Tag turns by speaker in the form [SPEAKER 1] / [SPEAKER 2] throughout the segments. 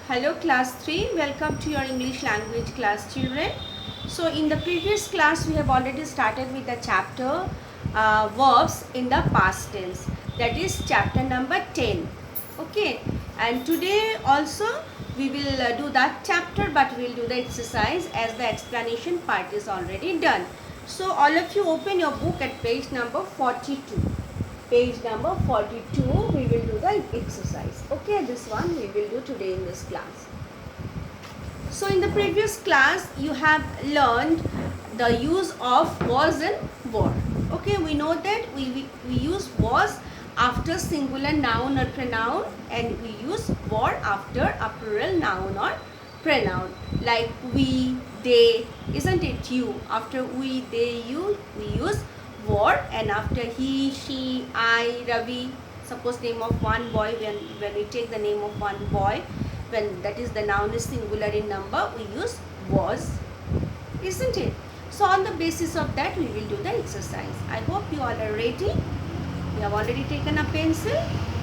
[SPEAKER 1] Hello class 3, welcome to your English language class children. So in the previous class we have already started with the chapter verbs in the past tense, that is chapter number 10. Okay, and today also we will do that chapter, but we will do the exercise as the explanation part is already done. So all of you open your book at page number 42. Page number 42 we will do the exercise. Okay, this one we will do today in this class. So in the previous class you have learned the use of was and were. Okay, we know that we use was after singular noun or pronoun, and we use were after a plural noun or pronoun, like we, they, isn't it? You, after we, they, you, we use were, and after he, she, I, Ravi, suppose name of one boy, when we take the name of one boy, when that is the noun is singular in number, we use was, isn't it? So on the basis of that we will do the exercise. I hope you all are ready. You have already taken a pencil,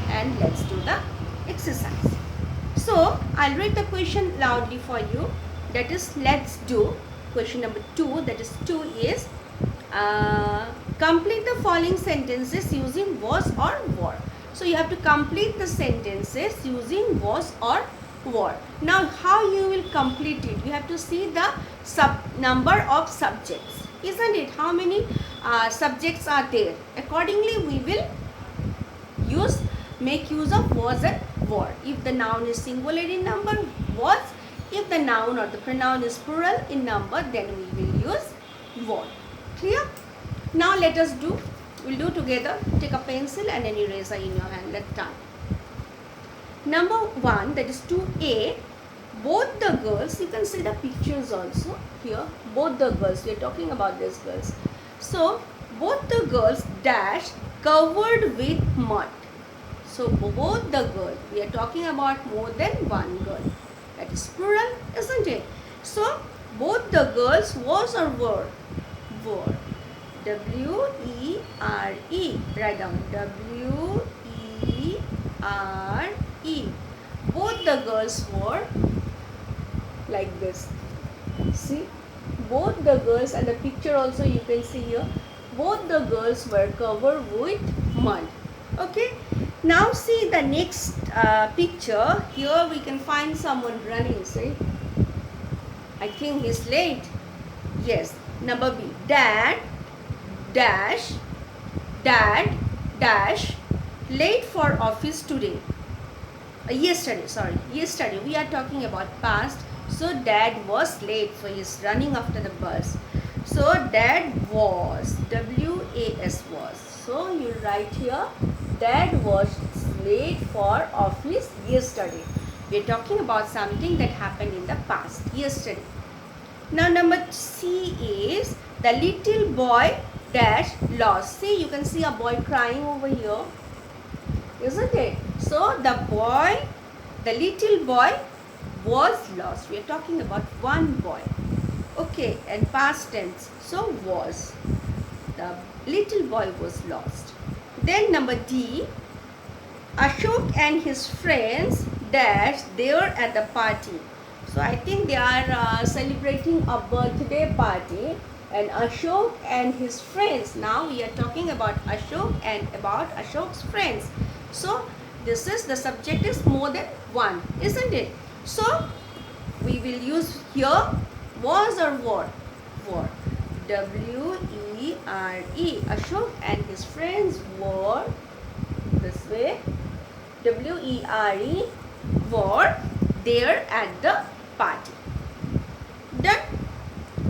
[SPEAKER 1] and let's do the exercise. So I'll read the question loudly for you. That is, let's do question number 2. That is 2 is complete the following sentences using was or were. So you have to complete the sentences using was or were. Now how you will complete it? You have to see the number of subjects, isn't it? How many subjects are there? Accordingly we will make use of was and were. If the noun is singular in number, was. If the noun or the pronoun is plural in number, then we will use were. Clear? Now let us do. We'll do together. Take a pencil and an eraser in your hand. Let's start. Number 1, that is 2A. Both the girls, you can see the pictures also here. Both the girls, we are talking about these girls. So both the girls dash covered with mud. So both the girls, we are talking about more than one girl. That is plural, isn't it? So both the girls was or were? Were. W-E-R-E. Write down. W-E-R-E. Both the girls were like this. See, both the girls, and the picture also you can see here. Both the girls were covered with mud. Okay. Now see the next picture. Here we can find someone running. See, I think he's late. Yes. Number B. Dad dash late for office today. Yesterday we are talking about past. So dad was late, so he's running after the bus. So dad was, W-A-S was. So you write here, dad was late for office yesterday. We are talking about something that happened in the past, yesterday. Now number C is the little boy dash lost. See, you can see a boy crying over here, isn't it? So the little boy was lost. We are talking about one boy. Okay, and past tense. So was. The little boy was lost. Then number D, Ashok and his friends dash there at the party. So I think they are celebrating a birthday party, and Ashok and his friends. Now we are talking about Ashok and about Ashok's friends. So this is, the subject is more than one, isn't it? So we will use here was or were. Were. W-E-R-E. Ashok and his friends were, this way, W-E-R-E, were there at the party. Done.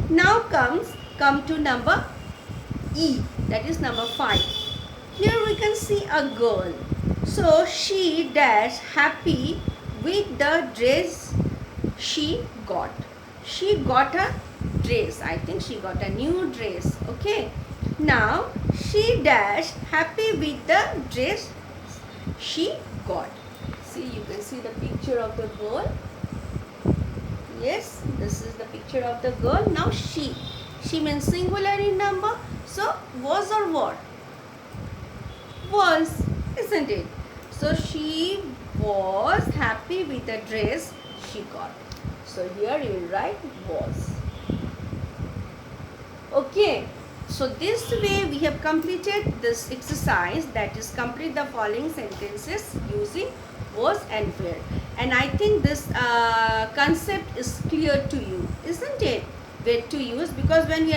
[SPEAKER 1] Now come to number E, that is number 5. Here we can see a girl. So she dash happy with the dress she got. She got a dress. I think she got a new dress. Okay. Now she dash happy with the dress she got. See, you can see the picture of the girl. Yes, this is the picture of the girl. Now she means singular in number. So was or were? Was, isn't it? So she was happy with the dress she got. So here you will write was. Okay. So this way we have completed this exercise, that is complete the following sentences using was and were. And I think this concept is clear to you, isn't it? Where to use, because when we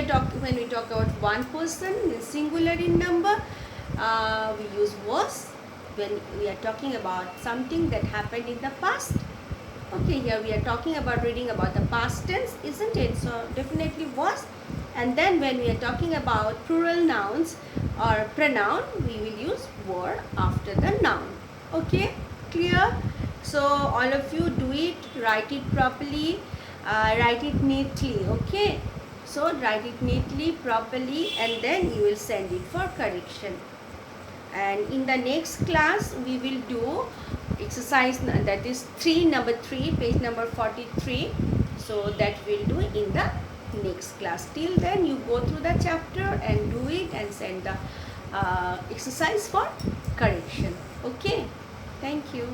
[SPEAKER 1] talk about one person in singular in number, we use was. When we are talking about something that happened in the past, okay, here we are talking about reading about the past tense, isn't it? So definitely was. And then when we are talking about plural nouns or pronoun, we will use were after the noun. Okay, clear? So all of you do it, write it properly, write it neatly. Okay, so write it neatly, properly, and then you will send it for correction. And in the next class we will do exercise, that is number 3, page number 43. So that we'll do in the next class. Till then you go through the chapter and do it and send the exercise for correction. Okay, thank you.